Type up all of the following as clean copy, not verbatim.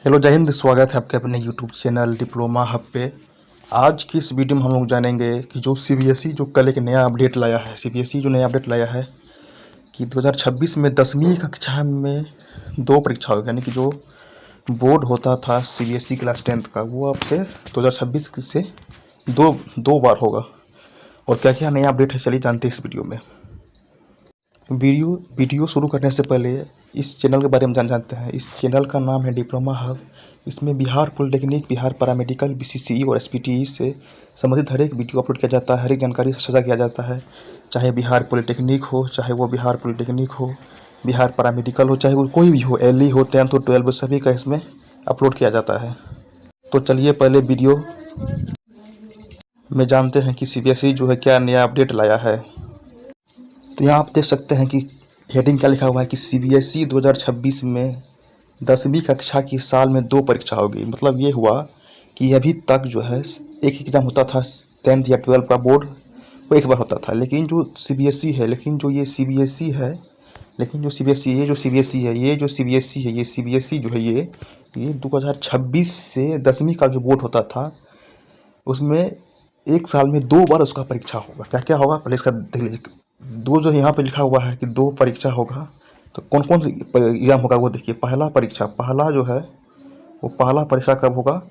Hello जय हिंद। स्वागत है आपके अपने यूट्यूब चैनल डिप्लोमा हब पे। आज की इस वीडियो में हम लोग जानेंगे कि जो सीबीएसई जो कल एक नया अपडेट लाया है, सीबीएसई जो नया अपडेट लाया है कि 2026 में 10वीं कक्षा में दो परीक्षा होगी, यानी कि जो बोर्ड होता था सीबीएसई क्लास 10th का वो अब से 2026 से दो बार होगा। और क्या क्या नया अपडेट है चलिए जानते हैं इस वीडियो में। वीडियो शुरू करने से पहले इस चैनल के बारे में जानते हैं। इस चैनल का नाम है डिप्लोमा हब। इसमें बिहार पॉलिटेक्निक, बिहार पैरामेडिकल, बीसीसीई और एसपीटीई से संबंधित हर एक वीडियो अपलोड किया जाता है, हर एक जानकारी साझा किया जाता है। चाहे बिहार पॉलिटेक्निक हो, चाहे वो बिहार पॉलिटेक्निक हो, बिहार पैरामेडिकल हो, चाहे वो कोई भी हो, एलई हो, 10th हो, 12th, सभी का इसमें अपलोड किया जाता है। तो चलिए पहले वीडियो में जानते हैं कि सीबीएसई जो है क्या नया अपडेट लाया है। तो यहाँ आप देख सकते हैं कि हेडिंग क्या लिखा हुआ है कि सीबीएसई 2026 में 10वीं कक्षा की साल में दो परीक्षा होगी। मतलब ये हुआ कि अभी तक जो है एक एग्ज़ाम होता था 10th या 12th का बोर्ड, वो एक बार होता था। लेकिन जो सीबीएसई है, लेकिन जो सीबीएसई है, ये जो सीबीएसई जो है ये 2026 से 10वीं का जो बोर्ड होता था उसमें एक साल में दो बार उसका परीक्षा होगा। क्या क्या होगा पहले इसका देख लीजिए। दो जो यहाँ पे लिखा हुआ है कि दो परीक्षा होगा, तो कौन कौन एग्जाम होगा वो देखिए। पहला जो है वो पहला परीक्षा कब होगा,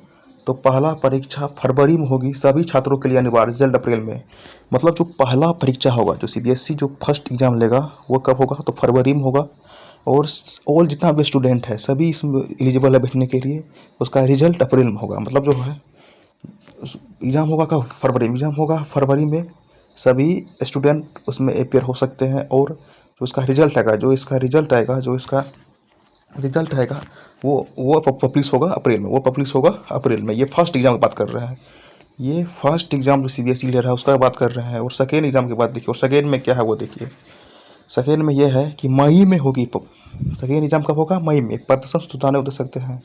तो पहला परीक्षा फरवरी में होगी, सभी छात्रों के लिए अनिवार्य, रिजल्ट अप्रैल में। मतलब जो पहला परीक्षा होगा, जो सीबीएसई जो फर्स्ट एग्जाम लेगा वो कब होगा, तो फरवरी में होगा। और जितना भी स्टूडेंट है सभी इसमें एलिजिबल है बैठने के लिए, उसका रिजल्ट अप्रैल में होगा। मतलब जो है एग्ज़ाम होगा कब, फरवरी में एग्ज़ाम होगा। फरवरी में सभी स्टूडेंट उसमें अपेयर हो सकते हैं। और जो इसका रिजल्ट आएगा, वो पब्लिश होगा अप्रैल में। ये फर्स्ट एग्ज़ाम की बात कर रहे हैं। ये फर्स्ट एग्ज़ाम जो सीबीएसई ले रहा है उसका बात कर रहे हैं। और सेकेंड एग्ज़ाम की बात देखिए, और सेकेंड में क्या है वो देखिए। सेकेंड में ये है कि मई में होगी। सेकेंड एग्ज़ाम कब होगा, मई में। प्रदर्शन सुधारने दे सकते हैं।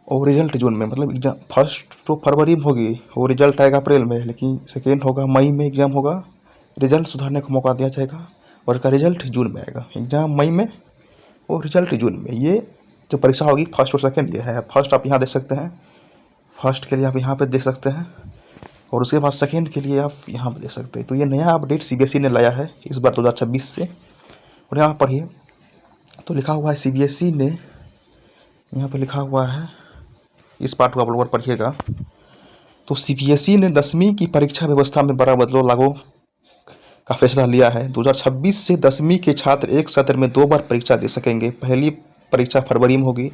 और रिजल्ट जून में। मतलब एग्जाम फर्स्ट तो फरवरी में होगी और रिजल्ट आएगा अप्रैल में, लेकिन सेकेंड होगा मई में एग्ज़ाम होगा, रिजल्ट सुधारने का मौका दिया जाएगा और इसका रिजल्ट जून में आएगा। एग्ज़ाम मई में और रिजल्ट जून में। ये जो परीक्षा होगी फर्स्ट और सेकेंड ये है। फर्स्ट आप यहाँ देख सकते हैं, फर्स्ट के लिए आप यहाँ पर देख सकते हैं, और उसके बाद सेकेंड के लिए आप यहाँ पर देख सकते हैं। तो ये नया अपडेट सीबीएसई ने लाया है इस बार 2026 से। और यहाँ पढ़िए तो लिखा हुआ है सीबीएसई ने, यहाँ पर लिखा हुआ है, इस पार्ट को आप लोग पढ़िएगा। तो सीबीएसई ने 10वीं की परीक्षा व्यवस्था में बड़ा बदलाव लागू का फैसला लिया है। 2026 से 10वीं के छात्र एक सत्र में दो बार परीक्षा दे सकेंगे। पहली परीक्षा फरवरी में होगी,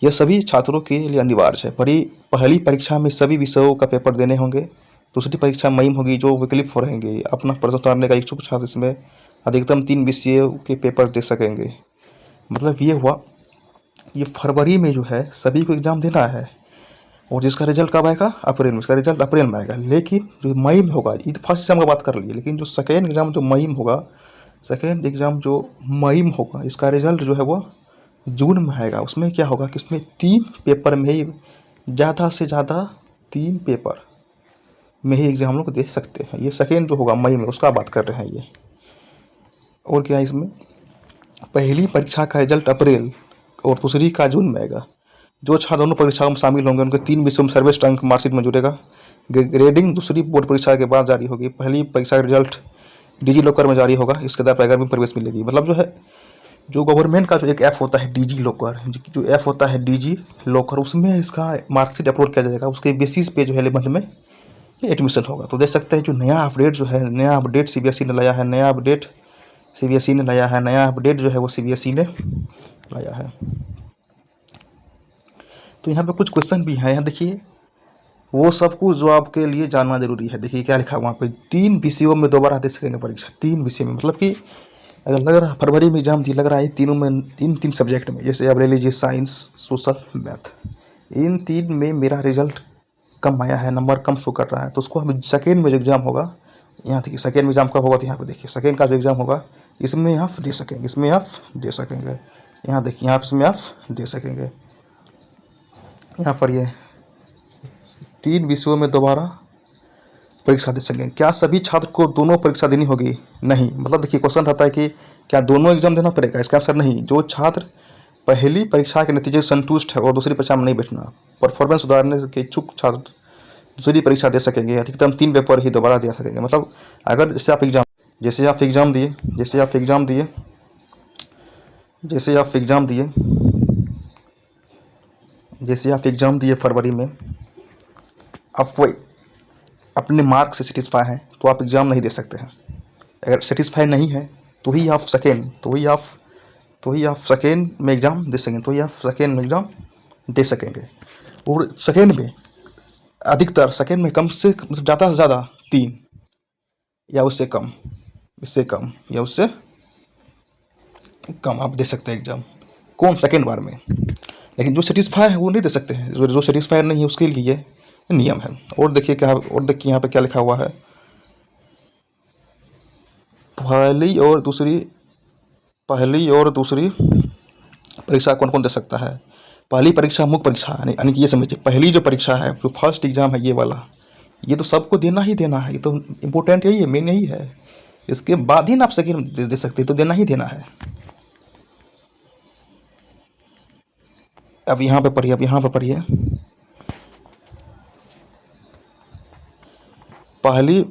यह सभी छात्रों के लिए अनिवार्य है। पहली परीक्षा में सभी विषयों का पेपर देने होंगे। दूसरी परीक्षा मई में होगी, जो वैकल्पिक रहेंगे। अपना प्रदर्शन उतारने का इच्छुक छात्र इसमें अधिकतम 3 विषयों के पेपर दे सकेंगे। मतलब ये हुआ, ये फरवरी में जो है सभी को एग्ज़ाम देना है, और जिसका रिजल्ट कब आएगा, अप्रैल में। इसका रिजल्ट अप्रैल में आएगा, लेकिन जो मई में होगा, ये फर्स्ट एग्जाम की बात कर लिए, लेकिन जो सेकेंड एग्जाम जो मई में होगा, इसका रिजल्ट जो है वो जून में आएगा। उसमें क्या होगा कि उसमें 3 पेपर में ही, ज़्यादा से ज़्यादा 3 पेपर में ही एग्जाम हम लोग दे सकते हैं। ये सेकेंड जो होगा मई में, उसका बात कर रहे हैं ये। और क्या है इसमें, पहली परीक्षा का रिजल्ट अप्रैल और दूसरी का जून में आएगा। जो छात्र दोनों परीक्षाओं में शामिल होंगे उनके 3 विषयों में सर्वश्रेष्ठ अंक मार्कशीट में जुड़ेगा। ग्रेडिंग दूसरी बोर्ड परीक्षा के बाद जारी होगी। पहली परीक्षा का रिजल्ट डिजी लॉकर में जारी होगा, इसके द्वारा 11वीं में प्रवेश मिलेगी। मतलब जो है, जो गवर्नमेंट का जो एक ऐप होता है डिजी लॉकर, उसमें इसका मार्कशीट अपलोड किया जाएगा। उसके बेसिस पे जो है 11th में ये एडमिशन होगा। तो देख सकते हैं जो नया अपडेट सीबीएसई ने लाया है, नया अपडेट जो है वो सीबीएसई ने लाया है। तो यहाँ पे कुछ क्वेश्चन भी हैं, यहाँ देखिए, वो सब कुछ जो आपके लिए जानना जरूरी है। देखिए क्या लिखा है वहाँ पे, 3 विषयों में दोबारा दे सकेंगे परीक्षा। 3 विषय में, मतलब कि अगर लग रहा है फरवरी में एग्जाम थी, लग रहा है तीनों में, तीन सब्जेक्ट में, जैसे अब ले लीजिए साइंस, सोशल, मैथ, इन 3 में मेरा रिजल्ट कम आया है, नंबर कम शो कर रहा है। तो उसको हम सेकेंड में जो एग्ज़ाम होगा, यहाँ देखिए सेकेंड में एग्ज़ाम कब होगा, तो यहाँ पे देखिए सेकेंड का जो एग्ज़ाम होगा इसमें आप दे सकेंगे, यहाँ देखिए, यहाँ इसमें आप दे सकेंगे। यहाँ पर ये 3 विषयों में दोबारा परीक्षा दे सकेंगे। क्या सभी छात्र को दोनों परीक्षा देनी होगी? नहीं। मतलब देखिए क्वेश्चन रहता है कि क्या दोनों एग्जाम देना पड़ेगा, इसका आंसर नहीं। जो छात्र पहली परीक्षा के नतीजे से संतुष्ट है और दूसरी परीक्षा में नहीं बैठना। परफॉर्मेंस सुधारने के इच्छुक छात्र दूसरी परीक्षा दे सकेंगे, अधिकतम 3 पेपर ही दोबारा दे सकेंगे। मतलब अगर जैसे आप एग्जाम दिए जैसे आप एग्ज़ाम दिए फरवरी में, आप वो अपने मार्क से सेटिस्फाई हैं तो आप एग्ज़ाम नहीं दे सकते हैं। अगर सेटिस्फाई नहीं है तो ही आप सेकेंड में एग्ज़ाम दे सकेंगे। और सेकेंड में अधिकतर कम से ज़्यादा से ज़्यादा 3 या उससे कम आप दे सकते हैं एग्ज़ाम, कौन सेकेंड बार में। लेकिन जो सेटिस्फाई है वो नहीं दे सकते हैं, जो सेटिस्फाई नहीं है उसके लिए ये नियम है। और देखिए यहाँ पे क्या लिखा हुआ है, पहली और दूसरी परीक्षा कौन कौन दे सकता है। पहली परीक्षा मुख्य परीक्षा, यानी कि ये समझिए पहली जो परीक्षा है, जो फर्स्ट एग्जाम है, ये वाला, ये तो सबको देना ही देना है। ये तो इम्पोर्टेंट यही है, मेन यही है। इसके बाद ही ना आप सेकेंड दे सकते हैं, तो देना ही देना है। अब यहाँ पे पढ़िए पहली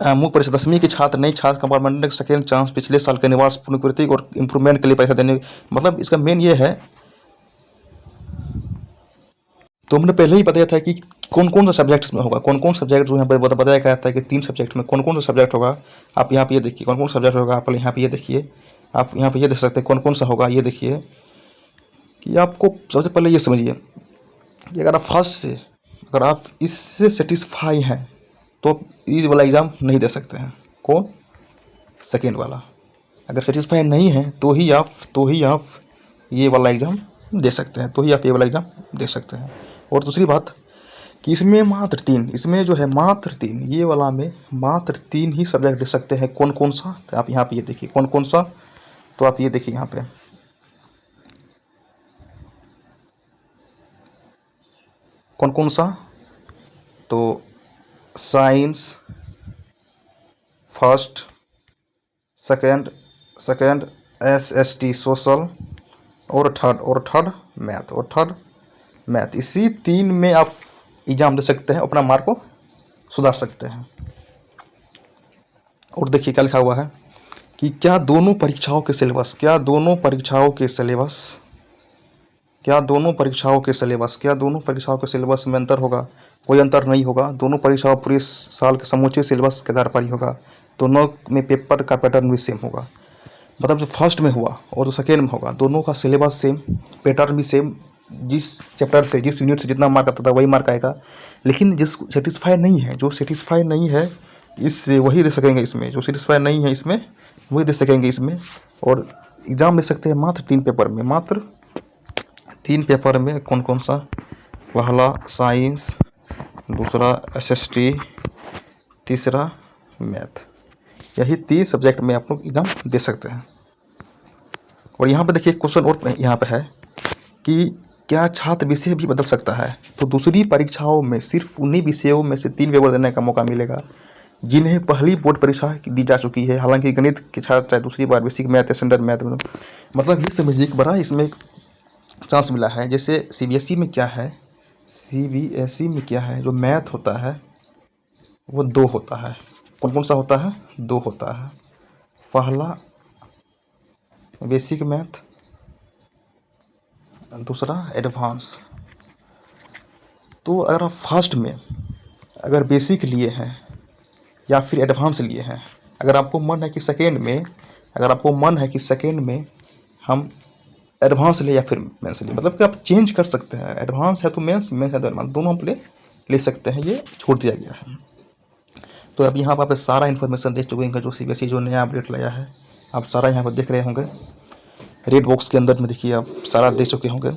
मुख्य परीक्षा 10वीं के छात्र नई छात्र कंपार्टमेंट सेकेंड चांस पिछले साल के निवास पुनर्कृति और इम्प्रूवमेंट के लिए पैसा देने। मतलब इसका मेन ये है, तो हमने पहले ही बताया था कि कौन कौन सा सब्जेक्ट्स में होगा, कौन कौन सब्जेक्ट जो यहाँ पे बताया गया था कि 3 सब्जेक्ट में कौन कौन सा सब्जेक्ट होगा। आप यहाँ पे ये देखिए कौन कौन सा सब्जेक्ट होगा। आप यहाँ पे ये देखिए, आप यहाँ पे ये देख सकते हैं कौन कौन सा होगा। ये देखिए कि आपको सबसे पहले ये समझिए कि अगर आप इससे सेटिस्फाई हैं तो इस वाला एग्ज़ाम नहीं दे सकते हैं। कौन? सेकेंड वाला। अगर सेटिस्फाई नहीं है तो ही आप ये वाला एग्ज़ाम दे सकते हैं, और दूसरी बात कि इसमें मात्र 3, ये वाला में मात्र 3 ही सब्जेक्ट दे सकते हैं। कौन कौन सा? तो आप यहाँ पे ये देखिए कौन कौन सा, तो आप ये देखिए यहाँ पे कौन कौन सा, तो science first, second SST social, और थर्ड मैथ। इसी 3 में आप एग्ज़ाम दे सकते हैं, अपना मार्क को सुधार सकते हैं। और देखिए क्या लिखा हुआ है कि क्या दोनों परीक्षाओं के सिलेबस में अंतर होगा? कोई अंतर नहीं होगा। दोनों परीक्षाओं पूरे साल के समूचे सिलेबस के आधार पर ही होगा। दोनों में पेपर का पैटर्न भी सेम होगा। मतलब जो फर्स्ट में हुआ और जो सेकेंड में होगा, दोनों का सिलेबस सेम, पैटर्न भी सेम। जिस चैप्टर से, जिस यूनिट से जितना मार्क आता था वही मार्क आएगा। लेकिन जो सेटिस्फाई नहीं है इससे वही दे सकेंगे इसमें, जो सेटिस्फाई नहीं है इसमें वही दे सकेंगे इसमें। और एग्ज़ाम दे सकते हैं मात्र 3 पेपर में। कौन कौन सा? पहला साइंस, दूसरा SST, तीसरा मैथ। यही 3 सब्जेक्ट में आप लोग एग्ज़ाम दे सकते हैं। और यहाँ पे देखिए क्वेश्चन और यहाँ पे है कि क्या छात्र विषय भी बदल सकता है? तो दूसरी परीक्षाओं में सिर्फ उन्हीं विषयों में से 3 पेपर देने का मौका मिलेगा जिन्हें पहली बोर्ड परीक्षा दी जा चुकी है। हालांकि गणित के छात्र चाहे दूसरी बार बेसिक मैथ या स्टैंडर्ड मैथ में, मतलब ये समझिए कि बड़ा इसमें चांस मिला है। जैसे CBSE में क्या है, जो मैथ होता है वो 2 होता है। कौन कौन सा होता है? 2 होता है। पहला बेसिक मैथ, दूसरा एडवांस। तो अगर आप फर्स्ट में अगर बेसिक लिए हैं या फिर एडवांस लिए हैं, अगर आपको मन है कि सेकेंड में हम एडवांस ले या फिर मेंस ले, मतलब कि आप चेंज कर सकते हैं। एडवांस है तो मेंस है तो एडवांस, दोनों आप ले सकते हैं। ये छोड़ दिया गया है। तो अब यहाँ पर सारा इन्फॉर्मेशन देख चुके हैं। जो CBSE जो नया अपडेट लाया है, आप सारा यहाँ पर देख रहे होंगे। रेड बॉक्स के अंदर में देखिए आप सारा देख चुके होंगे।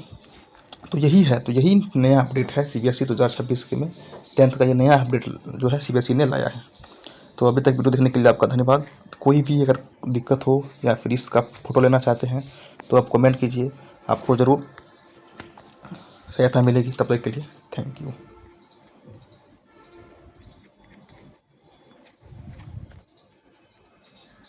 तो यही नया अपडेट है CBSE 2026 के में 10th का ये नया अपडेट जो है CBSE ने लाया है। तो अभी तक वीडियो देखने के लिए आपका धन्यवाद। कोई भी अगर दिक्कत हो या फिर इसका फ़ोटो लेना चाहते हैं तो आप कमेंट कीजिए, आपको ज़रूर सहायता मिलेगी। तब तक के लिए थैंक यू।